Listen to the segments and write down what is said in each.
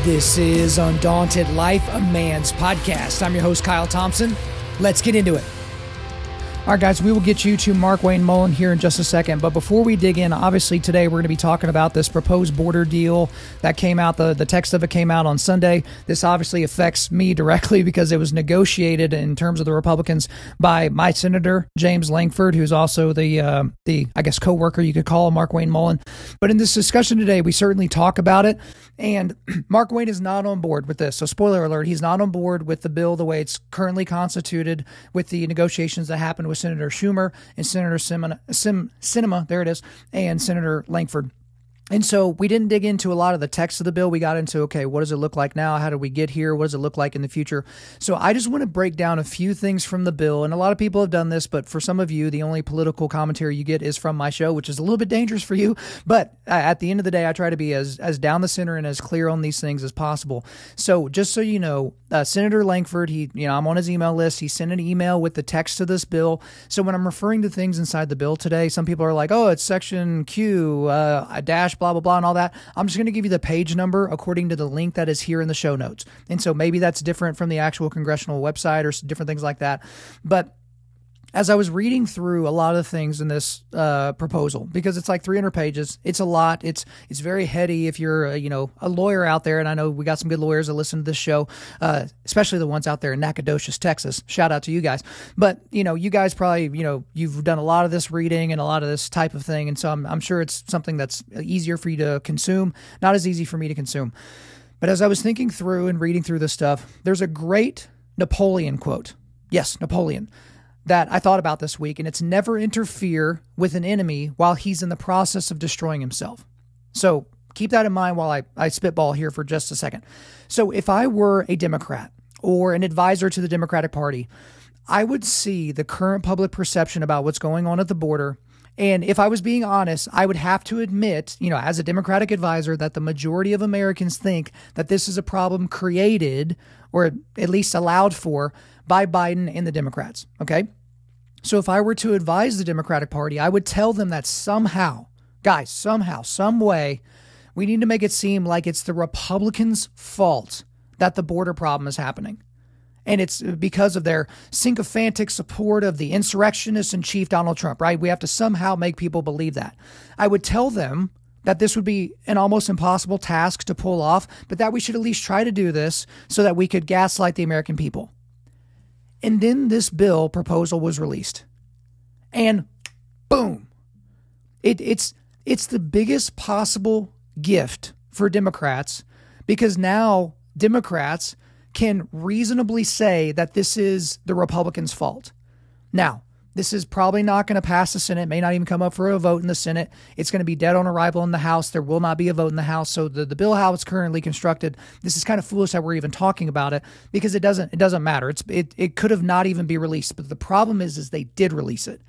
This is Undaunted.Life, a man's podcast. I'm your host, Kyle Thompson. Let's get into it. All right, guys, we will get you to MARKWAYNE MULLIN here in just a second. But before we dig in, obviously today we're going to be talking about this proposed border deal that came out. The text of it came out on Sunday. This obviously affects me directly because it was negotiated in terms of the Republicans by my senator, James Lankford, who's also the I guess, co-worker, you could call MARKWAYNE MULLIN. But in this discussion today, we certainly talk about it. And MARKWAYNE is not on board with this. So spoiler alert, he's not on board with the bill the way it's currently constituted with the negotiations that happened with Senator Schumer and Senator Sinema, there it is, and Senator Lankford. And so we didn't dig into a lot of the text of the bill. We got into, okay, what does it look like now? How did we get here? What does it look like in the future? So I just want to break down a few things from the bill. And a lot of people have done this, but for some of you, the only political commentary you get is from my show, which is a little bit dangerous for you. But at the end of the day, I try to be as down the center and as clear on these things as possible. So just so you know, Senator Lankford, I'm on his email list. He sent an email with the text of this bill. So when I'm referring to things inside the bill today, some people are like, oh, it's section Q, dash, blah, blah, blah, and all that. I'm just going to give you the page number according to the link that is here in the show notes. And so maybe that's different from the actual congressional website or different things like that. But as I was reading through a lot of things in this proposal, because it's like 300 pages, it's a lot. It's very heady if you're a lawyer out there, and I know we got some good lawyers that listen to this show, especially the ones out there in Nacogdoches, Texas. Shout out to you guys. But you guys probably you've done a lot of this reading and a lot of this type of thing, and so I'm sure it's something that's easier for you to consume, not as easy for me to consume. But as I was thinking through and reading through this stuff, there's a great Napoleon quote. Yes, Napoleon. That I thought about this week, and it's never interfere with an enemy while he's in the process of destroying himself. So keep that in mind while I spitball here for just a second. So if I were a Democrat or an advisor to the Democratic Party, I would see the current public perception about what's going on at the border. And if I was being honest, I would have to admit, as a Democratic advisor, that the majority of Americans think that this is a problem created or at least allowed for by Biden and the Democrats. Okay. So if I were to advise the Democratic Party, I would tell them that somehow, guys, some way, we need to make it seem like it's the Republicans' fault that the border problem is happening. And it's because of their sycophantic support of the insurrectionist in chief, Donald Trump, right? We have to somehow make people believe that. I would tell them that this would be an almost impossible task to pull off, but that we should at least try to do this so that we could gaslight the American people. And then this bill proposal was released. And boom, it's the biggest possible gift for Democrats, because now Democrats can reasonably say that this is the Republicans' fault. Now, this is probably not going to pass the Senate, may not even come up for a vote in the Senate. It's going to be dead on arrival in the House. There will not be a vote in the House. So the bill, how it's currently constructed, this is kind of foolish that we're even talking about it, because it doesn't matter. It could have not even be released. But the problem is they did release it.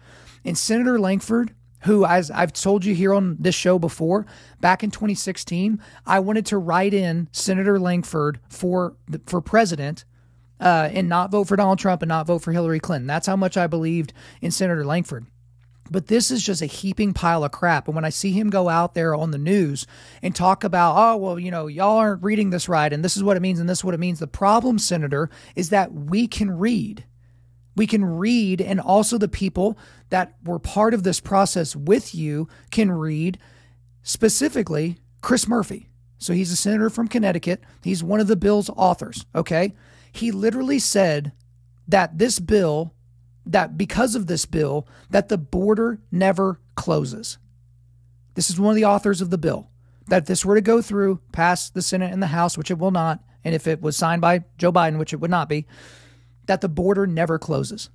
And Senator Lankford, who, as I've told you here on this show before, back in 2016, I wanted to write in Senator Lankford for president, and not vote for Donald Trump and not vote for Hillary Clinton. That's how much I believed in Senator Lankford. But this is just a heaping pile of crap. And when I see him go out there on the news and talk about, oh, well, y'all aren't reading this right, and this is what it means, and this is what it means. The problem, Senator, is that we can read. We can read, and also the people that were part of this process with you can read, specifically Chris Murphy. So he's a senator from Connecticut. He's one of the bill's authors, okay? He literally said that this bill, that because of this bill, that the border never closes. This is one of the authors of the bill. That if this were to go through, pass the Senate and the House, which it will not, and if it was signed by Joe Biden, which it would not be, that the border never closes.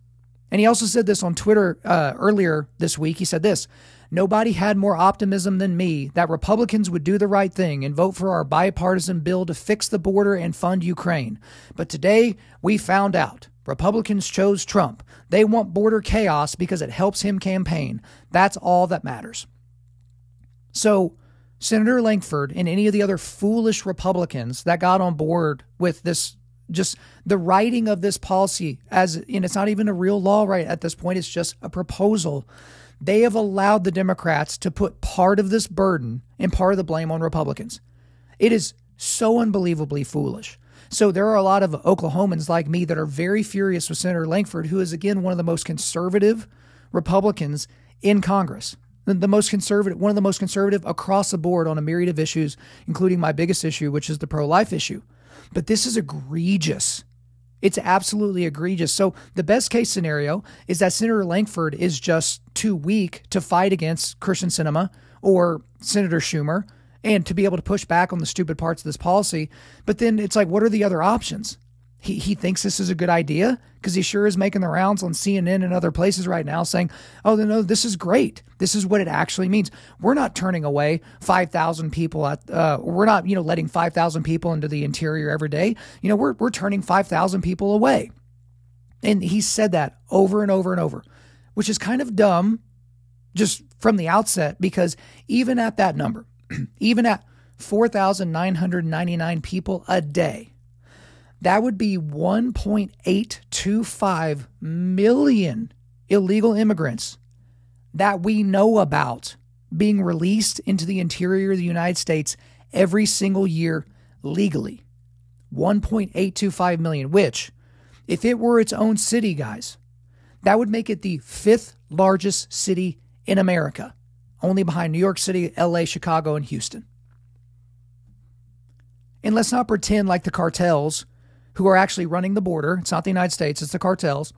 And he also said this on Twitter earlier this week. He said this: nobody had more optimism than me that Republicans would do the right thing and vote for our bipartisan bill to fix the border and fund Ukraine. But today we found out Republicans chose Trump. They want border chaos because it helps him campaign. That's all that matters. So Senator Lankford and any of the other foolish Republicans that got on board with this, just the writing of this policy, as and it's not even a real law right at this point, it's just a proposal. They have allowed the Democrats to put part of this burden and part of the blame on Republicans. It is So unbelievably foolish. So there are a lot of Oklahomans like me that are very furious with Senator Lankford, who is, again, one of the most conservative Republicans in Congress. One of the most conservative across the board on a myriad of issues, including my biggest issue, which is the pro-life issue. But this is egregious. It's absolutely egregious. So the best case scenario is that Senator Lankford is just too weak to fight against Christian Sinema or Senator Schumer and to be able to push back on the stupid parts of this policy. But then it's like, what are the other options? He thinks this is a good idea because he sure is making the rounds on CNN and other places right now saying, oh, no, this is great. This is what it actually means. We're not turning away 5,000 people we're not, letting 5,000 people into the interior every day. We're turning 5,000 people away. And he said that over and over and over, which is kind of dumb just from the outset, because even at that number, even at 4,999 people a day, that would be 1.825 million illegal immigrants that we know about being released into the interior of the United States every single year legally. 1.825 million, which, if it were its own city, guys, that would make it the 5th largest city in America, only behind New York City, LA, Chicago, and Houston. And let's not pretend like the cartels who are actually running the border, it's not the United States, it's the cartels.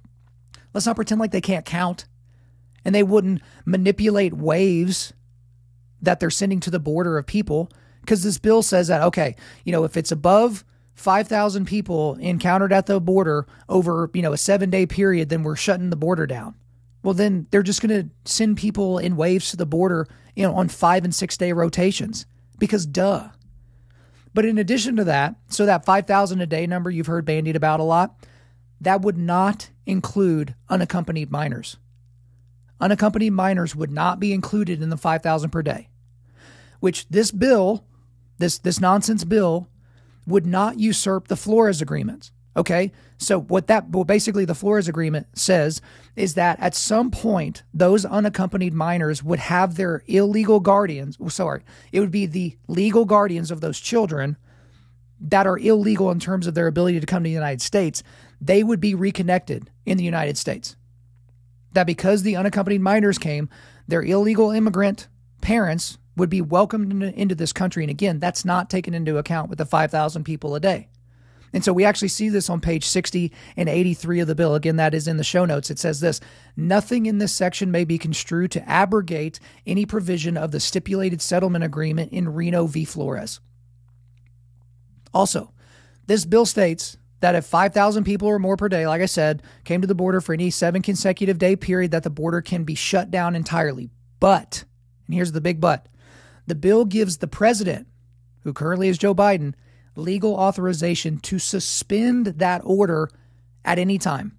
Let's not pretend like they can't count and they wouldn't manipulate waves that they're sending to the border of people, because this bill says that, okay, if it's above 5,000 people encountered at the border over, a 7-day period, then we're shutting the border down. Well, then they're just going to send people in waves to the border, on 5 and 6 day rotations, because duh. But in addition to that, so that 5,000 a day number you've heard bandied about a lot, that would not include unaccompanied minors. Unaccompanied minors would not be included in the 5,000 per day, which this bill, this nonsense bill, would not usurp the Flores Agreement. Okay, so basically the Flores Agreement says is that at some point, those unaccompanied minors would have their illegal guardians. It would be the legal guardians of those children that are illegal in terms of their ability to come to the United States. They would be reconnected in the United States. That because the unaccompanied minors came, their illegal immigrant parents would be welcomed into this country. And again, that's not taken into account with the 5,000 people a day. And so we actually see this on page 60 and 83 of the bill. Again, that is in the show notes. It says this: nothing in this section may be construed to abrogate any provision of the stipulated settlement agreement in Reno v. Flores. Also, this bill states that if 5,000 people or more per day, like I said, came to the border for any 7 consecutive day period, that the border can be shut down entirely. But, and here's the big but, the bill gives the president, who currently is Joe Biden, legal authorization to suspend that order at any time.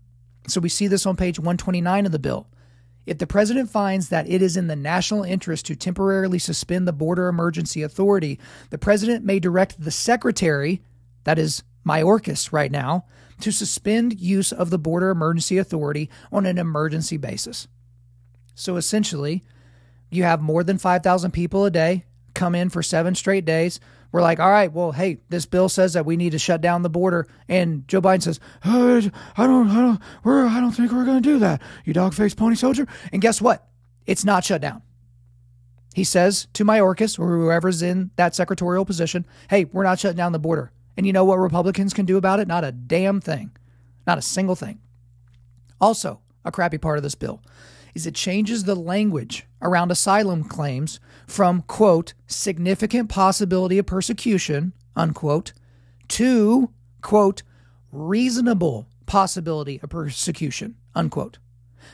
So we see this on page 129 of the bill. If the president finds that it is in the national interest to temporarily suspend the border emergency authority, the president may direct the secretary, that is Mayorkas right now, to suspend use of the border emergency authority on an emergency basis. So essentially, you have more than 5,000 people a day come in for 7 straight days. We're like, all right, well, hey, this bill says that we need to shut down the border. And Joe Biden says, I don't think we're going to do that, you dog-faced pony soldier. And guess what? It's not shut down. He says to Mayorkas or whoever's in that secretarial position, hey, we're not shutting down the border. And you know what Republicans can do about it? Not a damn thing. Not a single thing. Also, a crappy part of this bill is it changes the language around asylum claims from, quote, significant possibility of persecution, unquote, to, quote, reasonable possibility of persecution, unquote.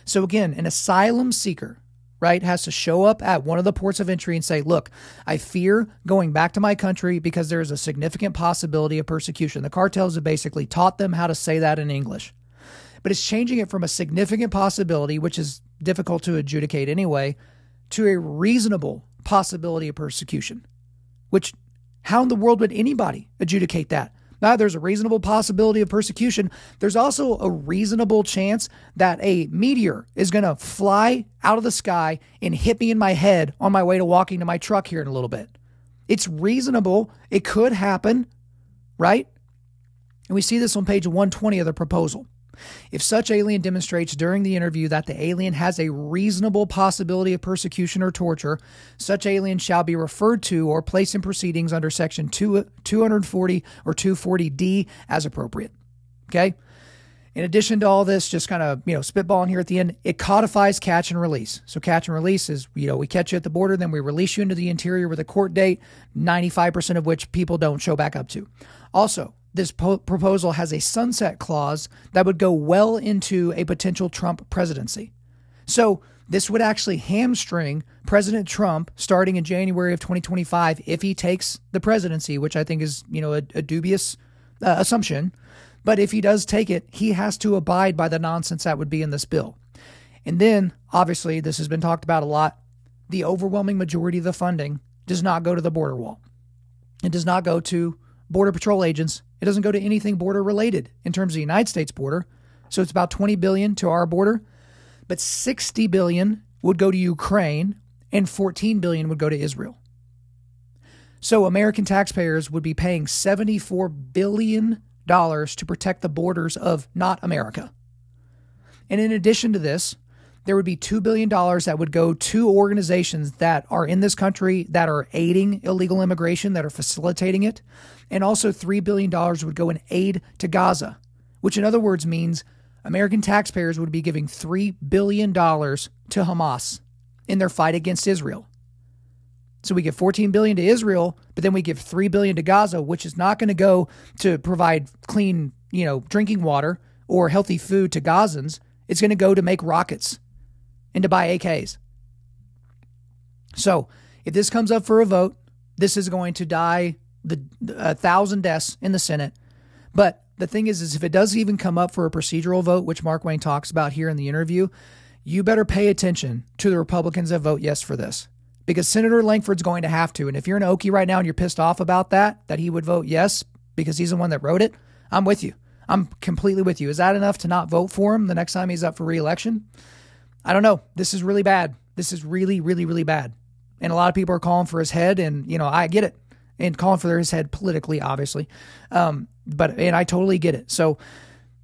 So again, an asylum seeker, right, has to show up at one of the ports of entry and say, look, I fear going back to my country because there is a significant possibility of persecution. The cartels have basically taught them how to say that in English. But it's changing it from a significant possibility, which is difficult to adjudicate anyway, to a reasonable possibility of persecution, which how in the world would anybody adjudicate that? Now, there's a reasonable possibility of persecution. There's also a reasonable chance that a meteor is going to fly out of the sky and hit me in my head on my way to walking to my truck here in a little bit. It's reasonable. It could happen, right? And we see this on page 120 of the proposal. If such alien demonstrates during the interview that the alien has a reasonable possibility of persecution or torture, such alien shall be referred to or placed in proceedings under section 240 or 240D as appropriate. Okay? In addition to all this, just kind of, spitballing here at the end, it codifies catch and release. So catch and release is, we catch you at the border, then we release you into the interior with a court date, 95% of which people don't show back up to. Also, this proposal has a sunset clause that would go well into a potential Trump presidency. So this would actually hamstring President Trump starting in January of 2025 if he takes the presidency, which I think is, a dubious assumption. But if he does take it, he has to abide by the nonsense that would be in this bill. And then, obviously, this has been talked about a lot. The overwhelming majority of the funding does not go to the border wall. It does not go to Border Patrol agents. It doesn't go to anything border related in terms of the United States border. So it's about $20 billion to our border, but $60 billion would go to Ukraine and $14 billion would go to Israel. So American taxpayers would be paying $74 billion to protect the borders of not America. And in addition to this, there would be $2 billion that would go to organizations that are in this country that are aiding illegal immigration, that are facilitating it. And also $3 billion would go in aid to Gaza, which in other words means American taxpayers would be giving $3 billion to Hamas in their fight against Israel. So we give $14 billion to Israel, but then we give $3 billion to Gaza, which is not going to go to provide clean, drinking water or healthy food to Gazans. It's going to go to make rockets and to buy AKs. So if this comes up for a vote, this is going to die 1,000 deaths in the Senate. But the thing is if it does even come up for a procedural vote, which Mark Wayne talks about here in the interview, you better pay attention to the Republicans that vote yes for this. Because Senator Langford's going to have to. And if you're an Okie right now and you're pissed off about that he would vote yes because he's the one that wrote it, I'm with you. I'm completely with you. Is that enough to not vote for him the next time he's up for re-election? I don't know. This is really bad. This is really, really, really bad. And a lot of people are calling for his head, and, I get it. And calling for his head politically, obviously. And I totally get it. So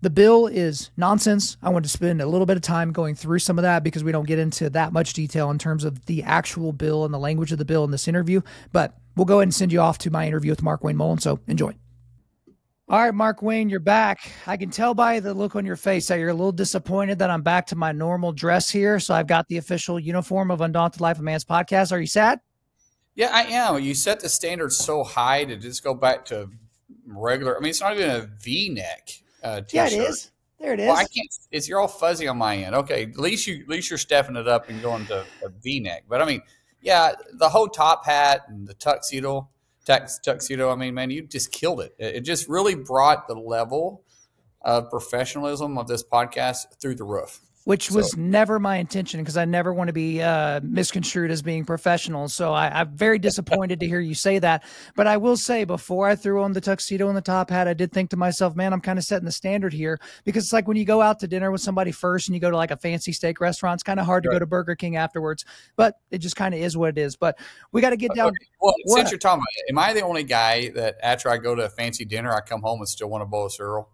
the bill is nonsense. I wanted to spend a little bit of time going through some of that because we don't get into that much detail in terms of the actual bill and the language of the bill in this interview. But we'll go ahead and send you off to my interview with Markwayne Mullin. So enjoy. All right, Mark Wayne, you're back. I can tell by the look on your face that you're a little disappointed that I'm back to my normal dress here. So I've got the official uniform of Undaunted.Life, a man's podcast. Are you sad? Yeah, I am. You set the standard so high to just go back to regular. I mean, it's not even a V-neck t-shirt. Yeah, it is. There it is. Well, I can't. You're all fuzzy on my end. Okay, at least you're stepping it up and going to a V-neck. But I mean, yeah, the whole top hat and the tuxedo. I mean, man, you just killed it. It just really brought the level of professionalism of this podcast through the roof. Which was never my intention because I never want to be misconstrued as being professional. So I'm very disappointed to hear you say that. But I will say before I threw on the tuxedo and the top hat, I did think to myself, man, I'm kind of setting the standard here because it's like when you go out to dinner with somebody first and you go to like a fancy steak restaurant, it's kind of hard to go to Burger King afterwards. But it just kind of is what it is. But we got to get down. Okay. Well, since you're talking about it, am I the only guy that after I go to a fancy dinner, I come home and still want a bowl of cereal?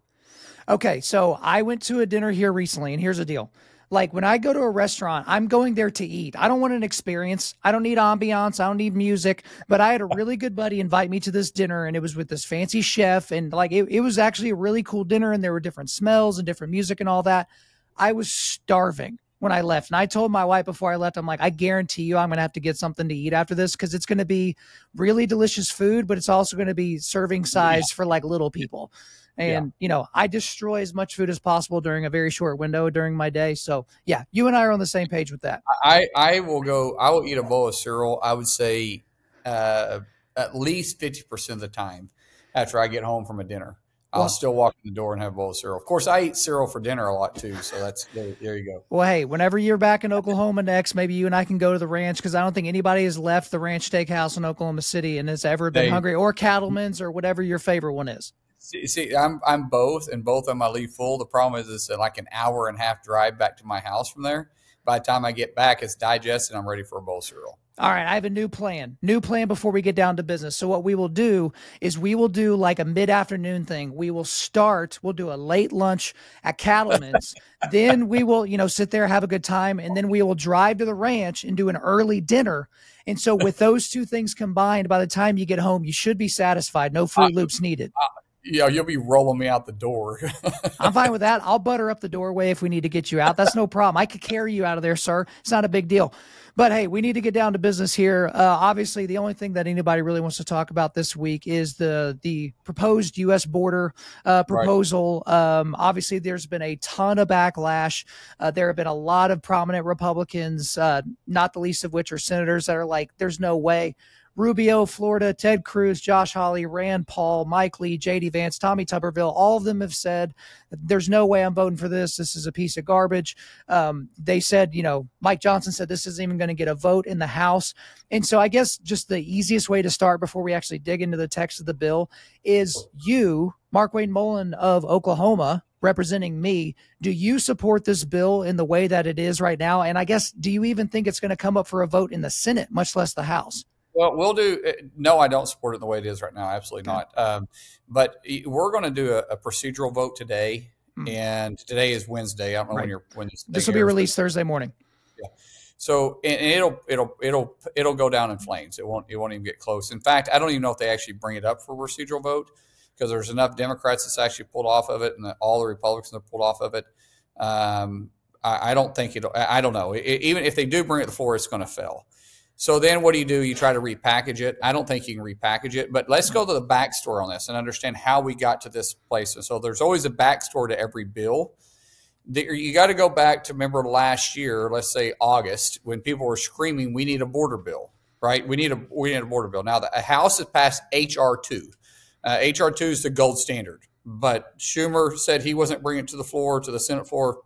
Okay, so I went to a dinner here recently, and here's the deal. Like when I go to a restaurant, I'm going there to eat. I don't want an experience. I don't need ambiance. I don't need music. But I had a really good buddy invite me to this dinner, and it was with this fancy chef. And like it was actually a really cool dinner, and there were different smells and different music and all that. I was starving when I left. And I told my wife before I left, I'm like, I guarantee you I'm going to have to get something to eat after this because it's going to be really delicious food, but it's also going to be serving size for like little people. And, I destroy as much food as possible during a very short window during my day. So, yeah, you and I are on the same page with that. I will eat a bowl of cereal, I would say at least 50% of the time after I get home from a dinner. I'll still walk in the door and have a bowl of cereal. Of course, I eat cereal for dinner a lot too. So there you go. Well, hey, whenever you're back in Oklahoma next, maybe you and I can go to the ranch because I don't think anybody has left the Ranch Steakhouse in Oklahoma City and has ever been hungry, or Cattleman's or whatever your favorite one is. See, I'm both, and both of them I leave full. The problem is it's like an hour and a half drive back to my house from there. by the time I get back, it's digested. I'm ready for a bowl of cereal. All right, I have a new plan before we get down to business. So what we will do is we will do like a mid-afternoon thing. We'll do a late lunch at Cattleman's. Then we will, sit there, have a good time. And then we will drive to the ranch and do an early dinner. And so with those two things combined, by the time you get home, you should be satisfied. No Fruit Loops needed. Yeah, you'll be rolling me out the door. I'm fine with that. I'll butter up the doorway if we need to get you out. That's no problem. I could carry you out of there, sir. It's not a big deal. But hey, we need to get down to business here. Obviously, the only thing that anybody really wants to talk about this week is the proposed U.S. border proposal. Right. Obviously, there's been a ton of backlash. There have been a lot of prominent Republicans, not the least of which are senators that are like, there's no way. Rubio, Florida, Ted Cruz, Josh Hawley, Rand Paul, Mike Lee, J.D. Vance, Tommy Tuberville, all of them have said, there's no way I'm voting for this. This is a piece of garbage. They said, Mike Johnson said this isn't even going to get a vote in the House. And so I guess just the easiest way to start before we actually dig into the text of the bill is you, Markwayne Mullin of Oklahoma, representing me. Do you support this bill in the way that it is right now? And I guess, do you even think it's going to come up for a vote in the Senate, much less the House? Well, we'll do. No, I don't support it the way it is right now. Absolutely not. But we're going to do a procedural vote today, and today is Wednesday. I don't know when this will be released Thursday morning. Yeah. So and it'll go down in flames. It won't even get close. In fact, I don't even know if they actually bring it up for procedural vote because there's enough Democrats that's actually pulled off of it, and all the Republicans have pulled off of it. I don't think it'll. I don't know. Even if they do bring it to the floor, it's going to fail. So then what do? You try to repackage it. I don't think you can repackage it, but let's go to the backstory on this and understand how we got to this place. And so there's always a backstory to every bill. You got to go back to, remember last year, let's say August, when people were screaming, we need a border bill, right? We need a border bill. Now the House has passed H.R. 2. H.R. 2 is the gold standard, but Schumer said he wasn't bringing it to the Senate floor,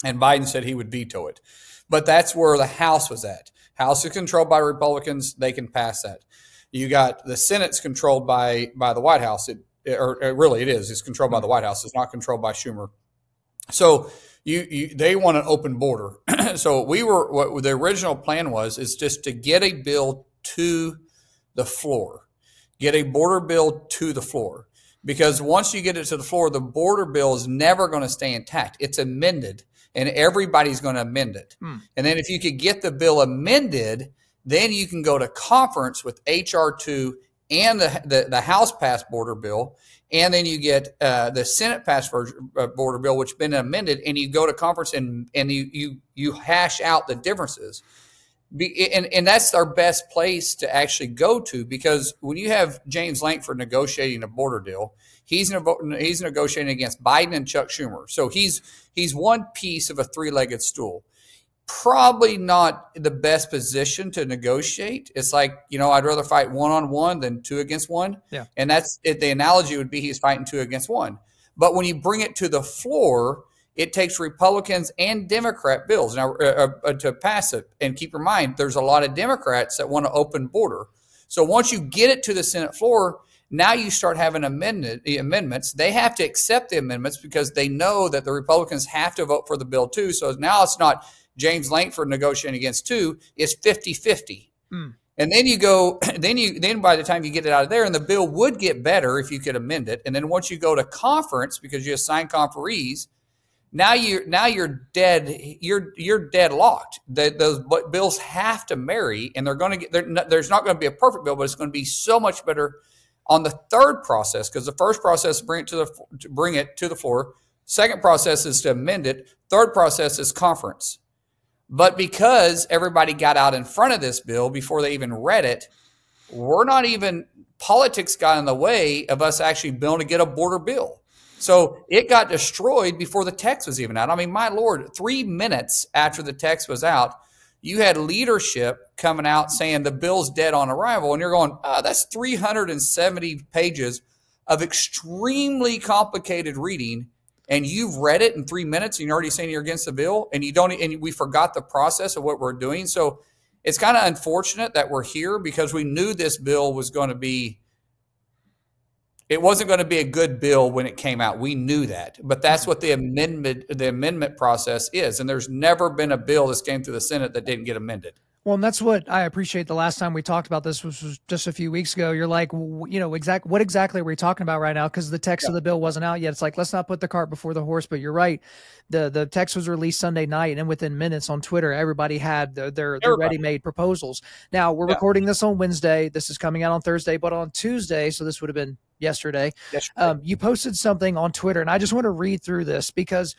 and Biden said he would veto it. But that's where the House was at. House is controlled by Republicans. They can pass that. You got the Senate's controlled by the White House. It is. It's controlled by the White House. It's not controlled by Schumer. So they want an open border. So what the original plan is just to get a bill to the floor, get a border bill to the floor. Because once you get it to the floor, the border bill is never going to stay intact. It's amended. And everybody's going to amend it. And then if you could get the bill amended, then you can go to conference with H.R. 2 and the House passed border bill. And then you get the Senate passed border bill, which has been amended. And you go to conference and you hash out the differences. And that's our best place to actually go to, because when you have James Lankford negotiating a border deal, he's negotiating against Biden and Chuck Schumer. So he's one piece of a three-legged stool. Probably not the best position to negotiate. It's like, I'd rather fight one-on-one than two against one. Yeah. And that's it. The analogy would be he's fighting two against one. But when you bring it to the floor, it takes Republicans and Democrat bills now to pass it. And keep in mind, there's a lot of Democrats that want to open border. So once you get it to the Senate floor, now you start having amendments. They have to accept the amendments because they know that the Republicans have to vote for the bill too. So now it's not James Lankford negotiating against two, it's 50-50. And then then by the time you get it out of there, and the bill would get better if you could amend it. And then once you go to conference, because you assign conferees, now you're dead. You're deadlocked. Those bills have to marry, and there's not going to be a perfect bill, but it's going to be so much better on the third process, because the first process is bring it to the floor. Second process is to amend it. Third process is conference. But because everybody got out in front of this bill before they even read it, politics got in the way of us actually being able to get a border bill. So it got destroyed before the text was even out. I mean, my Lord, 3 minutes after the text was out, you had leadership coming out saying the bill's dead on arrival. And you're going, that's 370 pages of extremely complicated reading. And you've read it in 3 minutes and you're already saying you're against the bill, and we forgot the process of what we're doing. So it's kind of unfortunate that we're here, because we knew this bill was going to be It wasn't going to be a good bill when it came out. We knew that, but that's what the amendment process is. And there's never been a bill that's came through the Senate that didn't get amended. Well, and that's what I appreciate. The last time we talked about this was just a few weeks ago. You're like, what exactly are we talking about right now? Because the text of the bill wasn't out yet. It's like, let's not put the cart before the horse. But you're right. The text was released Sunday night, and within minutes on Twitter, everybody had their ready-made proposals. Now, we're recording this on Wednesday. This is coming out on Thursday, but on Tuesday, so this would have been yesterday, you posted something on Twitter, and I just want to read through this because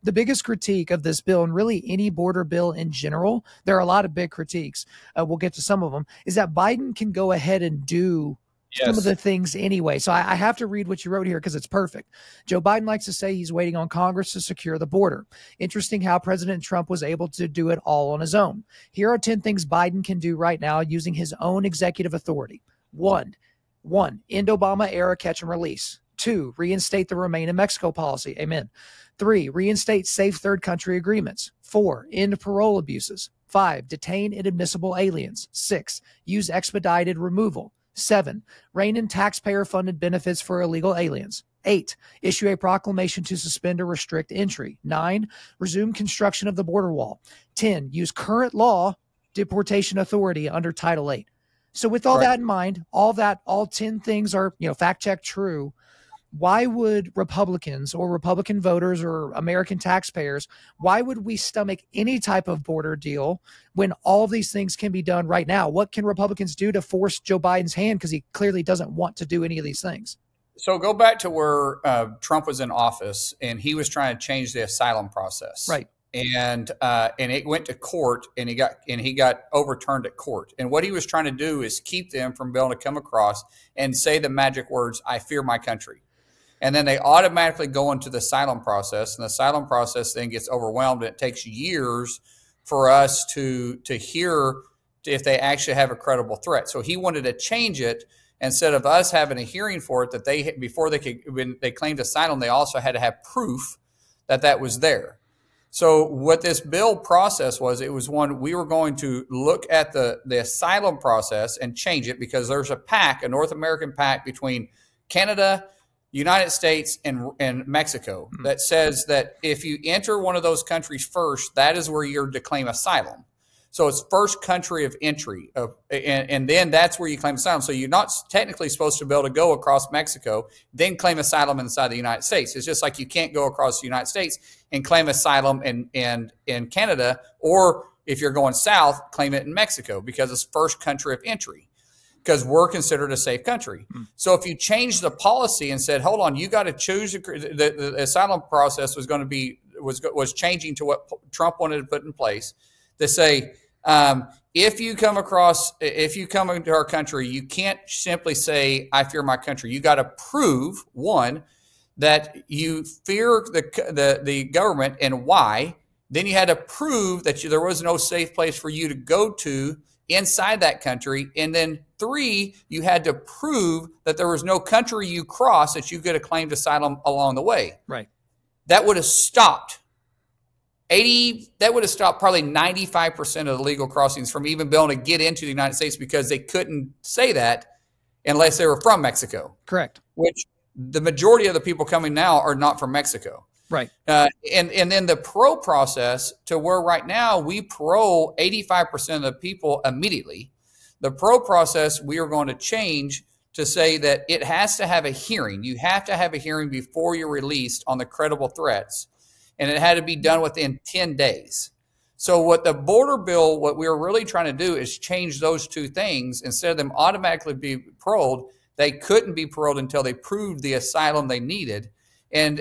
the biggest critique of this bill, and really any border bill in general, there are a lot of big critiques. We'll get to some of them, is that Biden can go ahead and do some of the things anyway. So I have to read what you wrote here because it's perfect. Joe Biden likes to say he's waiting on Congress to secure the border. Interesting how President Trump was able to do it all on his own. Here are 10 things Biden can do right now using his own executive authority. One, end Obama era catch and release. 2, reinstate the Remain in Mexico policy. Amen. 3, reinstate safe third country agreements. 4, end parole abuses. 5, detain inadmissible aliens. 6, use expedited removal. 7, rein in taxpayer-funded benefits for illegal aliens. 8, issue a proclamation to suspend or restrict entry. 9, resume construction of the border wall. 10, use current law deportation authority under Title 8. So with all that in mind, all 10 things are, fact check true. Why would Republicans or Republican voters or American taxpayers, why would we stomach any type of border deal when all these things can be done right now? What can Republicans do to force Joe Biden's hand? Because he clearly doesn't want to do any of these things. So go back to where Trump was in office and he was trying to change the asylum process. Right. And it went to court and he got overturned at court. And what he was trying to do is keep them from being able to come across and say the magic words, "I fear my country." And then they automatically go into the asylum process, and the asylum process then gets overwhelmed. And it takes years for us to hear if they actually have a credible threat. So he wanted to change it. Instead of us having a hearing for it, that when they claimed asylum, they also had to have proof that was there. So what this bill process was, it was one, we were going to look at the asylum process and change it because there's a North American pact between Canada, United States, and Mexico that says that if you enter one of those countries first, that is where you're to claim asylum. So it's first country of entry, and then that's where you claim asylum. So you're not technically supposed to be able to go across Mexico, then claim asylum inside the United States. It's just like you can't go across the United States and claim asylum in Canada, or if you're going south, claim it in Mexico because it's first country of entry, because we're considered a safe country. So if you change the policy and said, hold on, you got to choose, the asylum process was changing to what Trump wanted to put in place, to say, if you come into our country, you can't simply say, "I fear my country." You got to prove, one, that you fear the government and why. Then you had to prove that there was no safe place for you to go to inside that country. And then 3, you had to prove that there was no country you crossed that you could have claimed asylum along the way. Right. That would have stopped probably 95% of the legal crossings from even being able to get into the United States, because they couldn't say that unless they were from Mexico. Correct. Which the majority of the people coming now are not from Mexico. Right. And then the parole process, to where right now we parole 85% of the people immediately. The parole process we are going to change to say that it has to have a hearing. You have to have a hearing before you're released on the credible threats. And it had to be done within 10 days. So what the border bill, what we were really trying to do is change those 2 things. Instead of them automatically be paroled, they couldn't be paroled until they proved the asylum they needed. And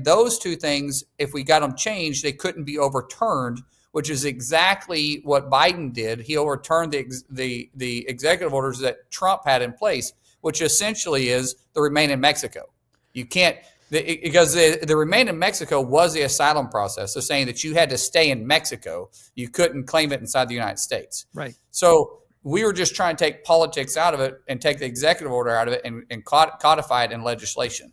those 2 things, if we got them changed, they couldn't be overturned, which is exactly what Biden did. He overturned the executive orders that Trump had in place, which essentially is the Remain in Mexico. You can't, because the Remain in Mexico was the asylum process. So saying that you had to stay in Mexico, you couldn't claim it inside the United States. Right. So we were just trying to take politics out of it and take the executive order out of it and codify it in legislation.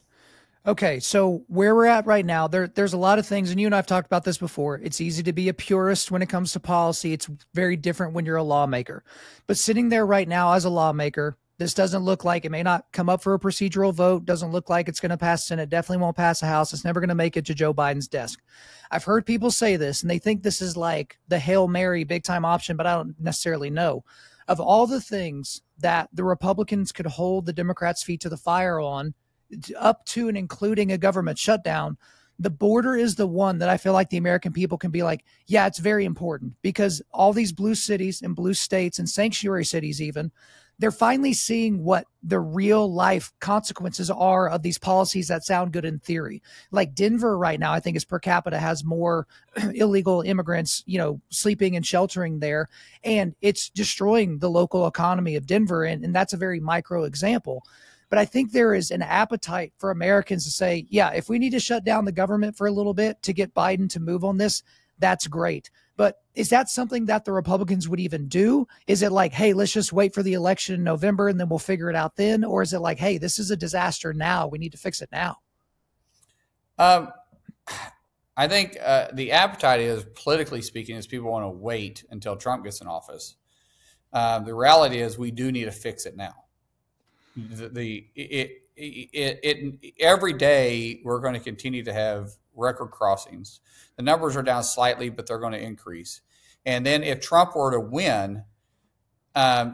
Okay, so where we're at right now, there's a lot of things, and you and I have talked about this before. It's easy to be a purist when it comes to policy. It's very different when you're a lawmaker. But sitting there right now as a lawmaker, This doesn't look like, it may not come up for a procedural vote. Doesn't look like it's going to pass Senate. Definitely won't pass the House. It's never going to make it to Joe Biden's desk. I've heard people say this, and they think this is like the Hail Mary big time option, but I don't necessarily know. Of all the things that the Republicans could hold the Democrats' feet to the fire on, up to and including a government shutdown, the border is the one that I feel like the American people can be like, yeah, it's very important, because all these blue cities and blue states and sanctuary cities even, they're finally seeing what the real life consequences are of these policies that sound good in theory. Like Denver right now, I think is per capita has more illegal immigrants, sleeping and sheltering there, and it's destroying the local economy of Denver. And that's a very micro example. But I think there is an appetite for Americans to say, yeah, if we need to shut down the government for a little bit to get Biden to move on this, that's great. But is that something that the Republicans would even do? Is it like, hey, let's just wait for the election in November and then we'll figure it out then? Or is it like, hey, this is a disaster now, we need to fix it now? I think the appetite is, politically speaking, is people want to wait until Trump gets in office. The reality is we do need to fix it now. Every day we're going to continue to have record crossings. The numbers are down slightly, but they're going to increase. And then if Trump were to win,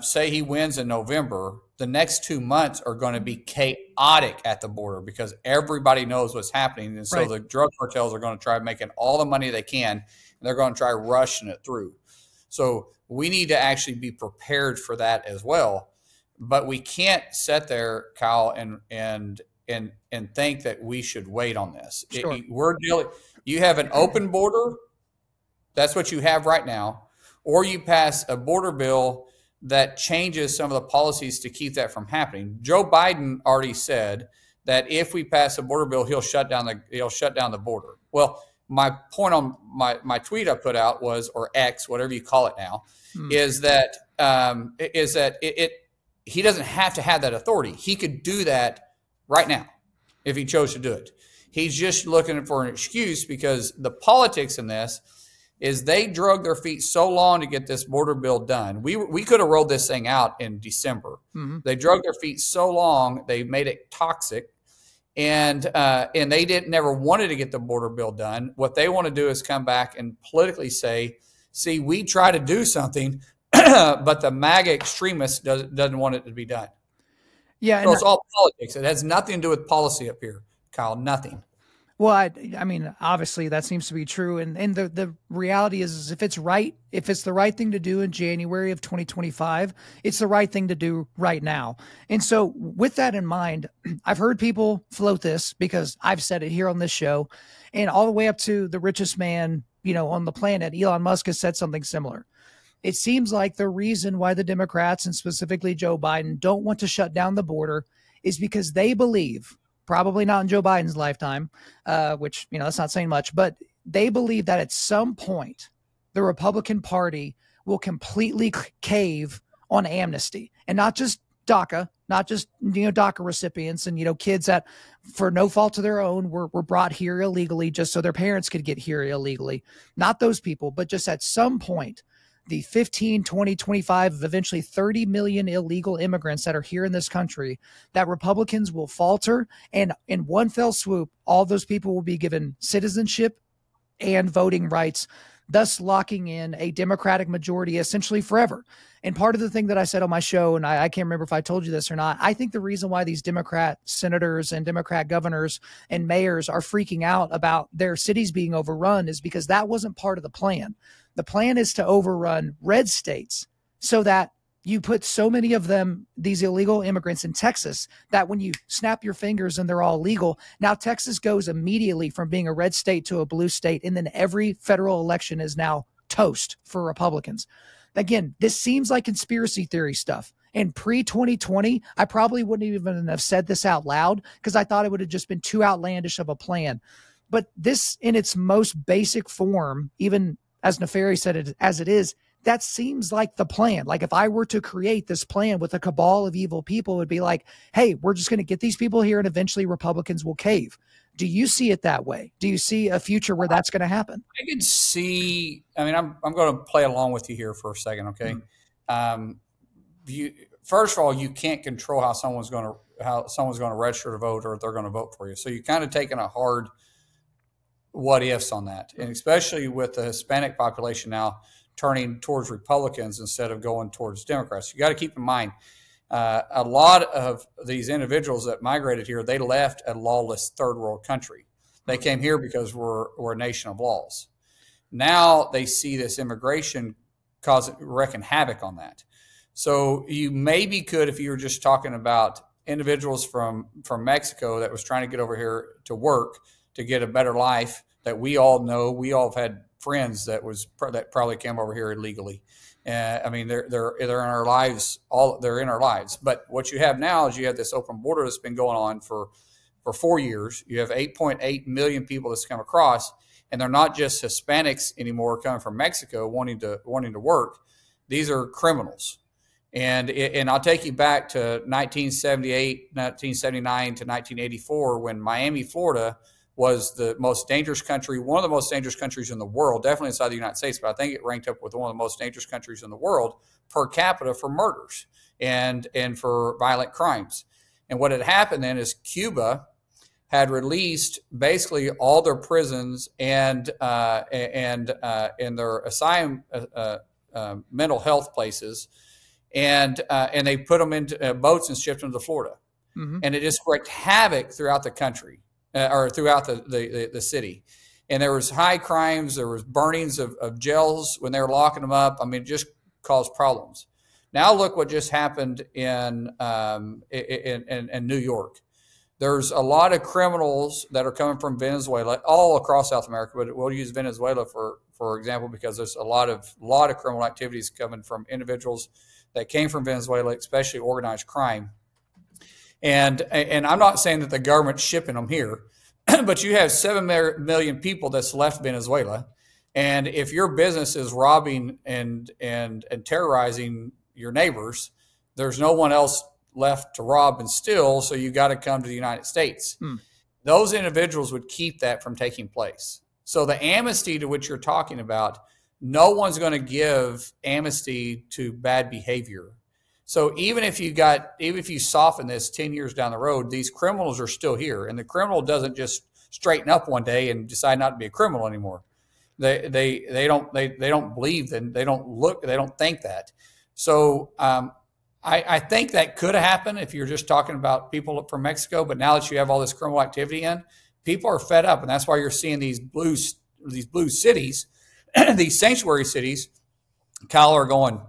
say he wins in November, the next 2 months are going to be chaotic at the border because everybody knows what's happening. And so the drug cartels are going to try making all the money they can, and they're going to try rushing it through. So we need to actually be prepared for that as well. But we can't sit there, Kyle, and think that we should wait on this. Sure. You have an open border. That's what you have right now. Or you pass a border bill that changes some of the policies to keep that from happening. Joe Biden already said that if we pass a border bill, he'll shut down the border. Well, my point on my tweet I put out was, or X, whatever you call it now, is that he doesn't have to have that authority. He could do that right now if he chose to do it. He's just looking for an excuse, because the politics in this is they drug their feet so long to get this border bill done. We could have rolled this thing out in December. Mm-hmm. They drug their feet so long, they made it toxic, and they never wanted to get the border bill done. What they want to do is come back and politically say, see, we try to do something, but the MAGA extremist doesn't want it to be done. Yeah, so it's all politics. It has nothing to do with policy up here, Kyle. Nothing. Well, I mean, obviously that seems to be true. And the reality is if it's the right thing to do in January of 2025, it's the right thing to do right now. And so with that in mind, I've heard people float this because I've said it here on this show, and all the way up to the richest man, on the planet, Elon Musk, has said something similar. It seems like the reason why the Democrats, and specifically Joe Biden, don't want to shut down the border is because they believe, probably not in Joe Biden's lifetime, which, that's not saying much, but they believe that at some point the Republican Party will completely cave on amnesty, and not just DACA, not just, DACA recipients and, kids that for no fault of their own were brought here illegally just so their parents could get here illegally. Not those people, but just at some point, the 15, 20, 25, eventually 30 million illegal immigrants that are here in this country, that Republicans will falter, and in one fell swoop, all those people will be given citizenship and voting rights, thus locking in a Democratic majority essentially forever. And part of the thing that I said on my show, and I can't remember if I told you this or not, I think the reason why these Democrat senators and Democrat governors and mayors are freaking out about their cities being overrun is because that wasn't part of the plan. The plan is to overrun red states so that you put so many of them, these illegal immigrants in Texas, that when you snap your fingers and they're all legal, now Texas goes immediately from being a red state to a blue state. And then every federal election is now toast for Republicans. Again, this seems like conspiracy theory stuff. And pre-2020, I probably wouldn't even have said this out loud because I thought it would have just been too outlandish of a plan. But this, in its most basic form, even as nefarious as it is, that seems like the plan. Like if I were to create this plan with a cabal of evil people, it would be like, hey, we're just going to get these people here and eventually Republicans will cave. Do you see it that way? Do you see a future where that's going to happen? I can see, I'm going to play along with you here for a second. Okay. Mm-hmm. first of all, you can't control how someone's going to register to vote or if they're going to vote for you. So you're kind of taking a hard what ifs on that, and especially with the Hispanic population now turning towards Republicans instead of going towards Democrats. You got to keep in mind, a lot of these individuals that migrated here, they left a lawless third world country. They came here because we're a nation of laws. Now they see this immigration wreaking havoc on that. So you maybe could, if you were just talking about individuals from Mexico that was trying to get over here to work to get a better life, that we all know, we all have had friends that probably came over here illegally. I mean, they're in our lives. They're in our lives. But what you have now is you have this open border that's been going on for 4 years. You have 8.8 million people that's come across, and they're not just Hispanics anymore coming from Mexico wanting to work. These are criminals. And I'll take you back to 1978, 1979 to 1984 when Miami, Florida was the most dangerous country, one of the most dangerous countries in the world, definitely inside the United States, but I think it ranked up with one of the most dangerous countries in the world per capita for murders and for violent crimes. And what had happened then is Cuba had released basically all their prisons and their assigned mental health places, and they put them into boats and shipped them to Florida. Mm-hmm. And it just wreaked havoc throughout the country. Or throughout the city. And there was high crimes. There was burnings of jails when they were locking them up. I mean, it just caused problems. Now look what just happened in New York. There's a lot of criminals that are coming from Venezuela, all across South America, but we'll use Venezuela for example, because there's a lot of criminal activities coming from individuals that came from Venezuela, especially organized crime. And I'm not saying that the government's shipping them here, but you have 7 million people that's left Venezuela. And if your business is robbing and terrorizing your neighbors, there's no one else left to rob and steal. So you got to come to the United States. Those individuals would keep that from taking place. So the amnesty to which you're talking about, no one's going to give amnesty to bad behavior. So even if you soften this 10 years down the road, these criminals are still here, and the criminal doesn't just straighten up one day and decide not to be a criminal anymore. They don't believe that, they don't think that. So I think that could happen if you're just talking about people from Mexico. But now that you have all this criminal activity in, people are fed up, and that's why you're seeing these blue cities, these sanctuary cities. Kyle are going,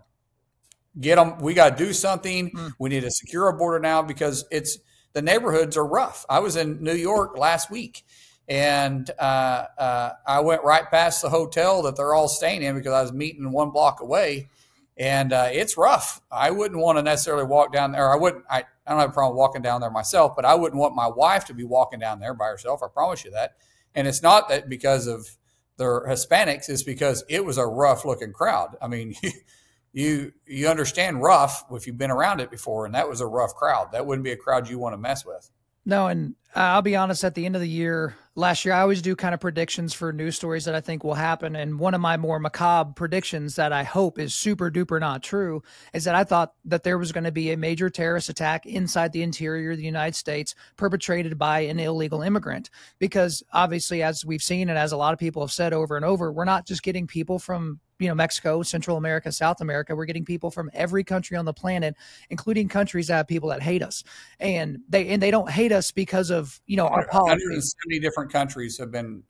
get them. We got to do something. We need to secure our border now because the neighborhoods are rough. I was in New York last week, and I went right past the hotel that they're all staying in because I was meeting 1 block away, and it's rough. I wouldn't want to necessarily walk down there. I don't have a problem walking down there myself, but I wouldn't want my wife to be walking down there by herself. I promise you that. And it's not that because of they're Hispanics. It's because it was a rough looking crowd. I mean, You understand rough if you've been around it before, and that was a rough crowd. That wouldn't be a crowd you want to mess with. No, and I'll be honest, at the end of the year, last year, I always do kind of predictions for news stories that I think will happen. And one of my more macabre predictions that I hope is super duper not true is that I thought that there was going to be a major terrorist attack inside the interior of the United States perpetrated by an illegal immigrant. Because obviously, as we've seen and as a lot of people have said over and over, we're not just getting people from Mexico, Central America, South America. We're getting people from every country on the planet, including countries that have people that hate us. And they don't hate us because of, our politics. 170 different countries have been,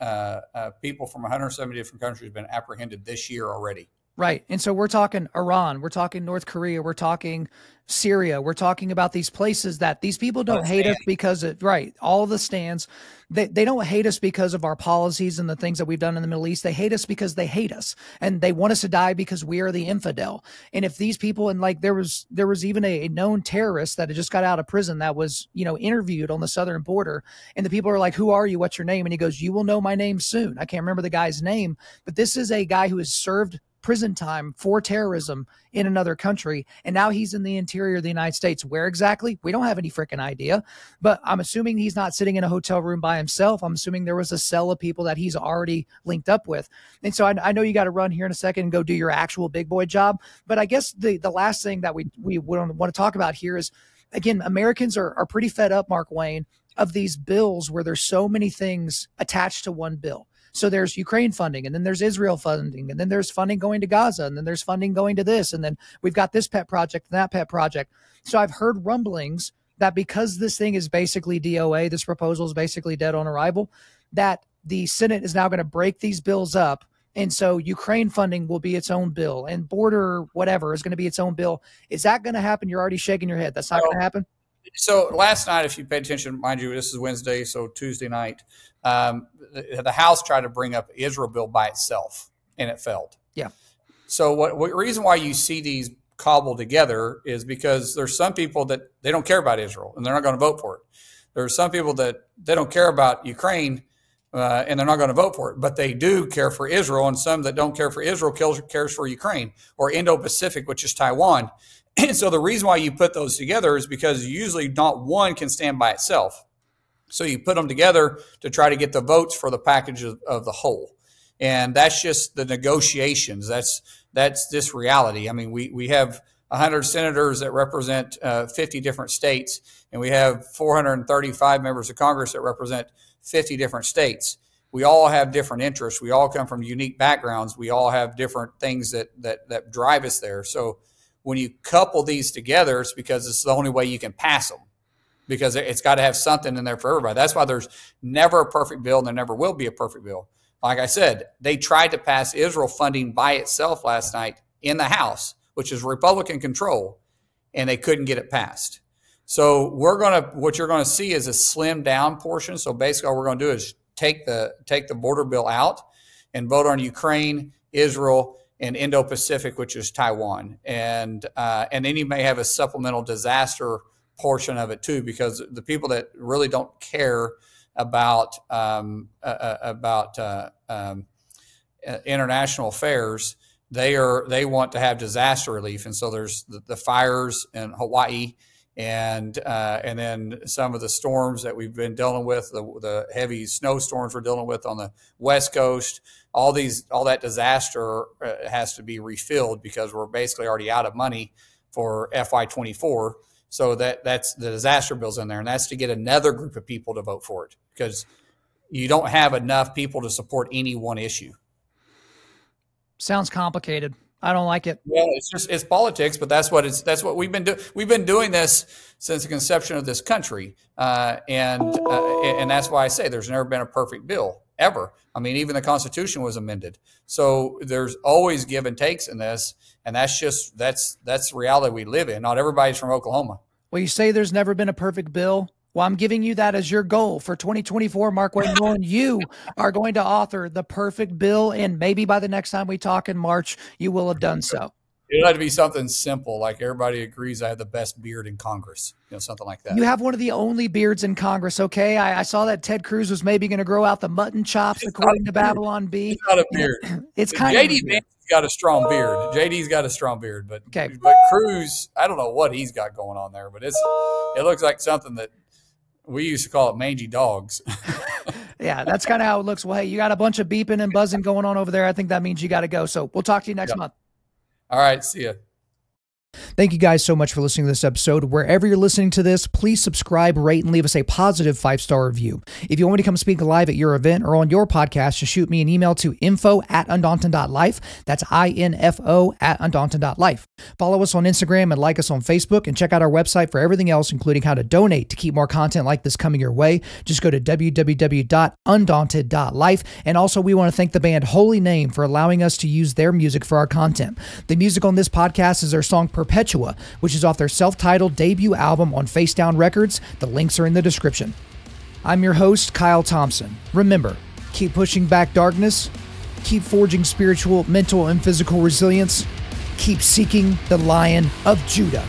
people from 170 different countries have been apprehended this year already. Right. And so we're talking Iran, we're talking North Korea, we're talking Syria, we're talking about these places that these people don't hate us because of, right, all the stands. They don't hate us because of our policies and the things that we've done in the Middle East. They hate us because they hate us, and they want us to die because we are the infidel. And if these people, and like there was even a known terrorist that had just got out of prison that was, interviewed on the southern border, and the people are like, "Who are you? What's your name?" And he goes, "You will know my name soon." I can't remember the guy's name, but this is a guy who has served prison time for terrorism in another country. And now he's in the interior of the United States. Where exactly? We don't have any freaking idea, but I'm assuming he's not sitting in a hotel room by himself. I'm assuming there was a cell of people that he's already linked up with. And so I know you got to run here in a second and go do your actual big boy job. But I guess the last thing that we want to talk about here is, again, Americans are pretty fed up, Mark Wayne, of these bills where there's so many things attached to one bill. So there's Ukraine funding, and then there's Israel funding, and then there's funding going to Gaza, and then there's funding going to this, and then we've got this pet project and that pet project. So I've heard rumblings that because this thing is basically DOA, this proposal is basically dead on arrival, that the Senate is now going to break these bills up. And so Ukraine funding will be its own bill, and border whatever is going to be its own bill. Is that going to happen? You're already shaking your head. That's not going to happen? So last night, if you paid attention, mind you, this is Wednesday, so Tuesday night, the House tried to bring up Israel bill by itself, and it failed. Yeah. So what reason why you see these cobbled together is because there's some people that they don't care about Israel, and they're not going to vote for it. There's some people that they don't care about Ukraine, and they're not going to vote for it, but they do care for Israel, and some that don't care for Israel cares for Ukraine or Indo-Pacific, which is Taiwan. And so the reason why you put those together is because usually not one can stand by itself. So you put them together to try to get the votes for the package of the whole. And that's just the negotiations. That's this reality. I mean, we have 100 senators that represent 50 different states, and we have 435 members of Congress that represent 50 different states. We all have different interests. We all come from unique backgrounds. We all have different things that drive us there. So when you couple these together, it's because it's the only way you can pass them, because it's got to have something in there for everybody. That's why there's never a perfect bill, and there never will be a perfect bill. Like I said, they tried to pass Israel funding by itself last night in the House, which is Republican control, and they couldn't get it passed. So what you're going to see is a slimmed down portion. So basically all we're going to do is take the border bill out and vote on Ukraine, Israel, and Indo-Pacific, which is Taiwan. And then you may have a supplemental disaster portion of it too, because the people that really don't care about international affairs, they want to have disaster relief. And so there's the fires in Hawaii, and then some of the storms that we've been dealing with, the heavy snowstorms we're dealing with on the West Coast. All that disaster has to be refilled because we're basically already out of money for FY24. So that's the disaster bill's in there, and that's to get another group of people to vote for it, because you don't have enough people to support any one issue. Sounds complicated. I don't like it. Well, it's politics, but that's what we've been doing. We've been doing this since the conception of this country, and that's why I say there's never been a perfect bill ever. I mean, even the Constitution was amended. So there's always give and takes in this, and that's the reality we live in. Not everybody's from Oklahoma. Well, you say there's never been a perfect bill. Well, I'm giving you that as your goal for 2024, Mark Wayne Mulllin. You are going to author the perfect bill, and maybe by the next time we talk in March, you will have done so. It'll have to be something simple, like everybody agrees I have the best beard in Congress, something like that. You have one of the only beards in Congress, okay? I saw that Ted Cruz was maybe going to grow out the mutton chops, according to Babylon B. It's not a beard. It's kind JD Vance's got a strong beard. JD's got a strong beard, but Cruz, I don't know what he's got going on there, but it looks like something that we used to call it mangy dogs. Yeah, that's kind of how it looks. Well, hey, you got a bunch of beeping and buzzing going on over there. I think that means you got to go. So we'll talk to you next month. All right. See ya. Thank you guys so much for listening to this episode. Wherever you're listening to this, please subscribe, rate, and leave us a positive 5-star review. If you want me to come speak live at your event or on your podcast, just shoot me an email to info@Undaunted.Life. That's info@Undaunted.Life. Follow us on Instagram and like us on Facebook, and check out our website for everything else, including how to donate to keep more content like this coming your way. Just go to www.Undaunted.Life. And also, we want to thank the band Holy Name for allowing us to use their music for our content. The music on this podcast is their song Perpetua, which is off their self-titled debut album on Face Down Records. The links are in the description. I'm your host, Kyle Thompson. Remember, keep pushing back darkness, keep forging spiritual, mental, and physical resilience, keep seeking the Lion of Judah.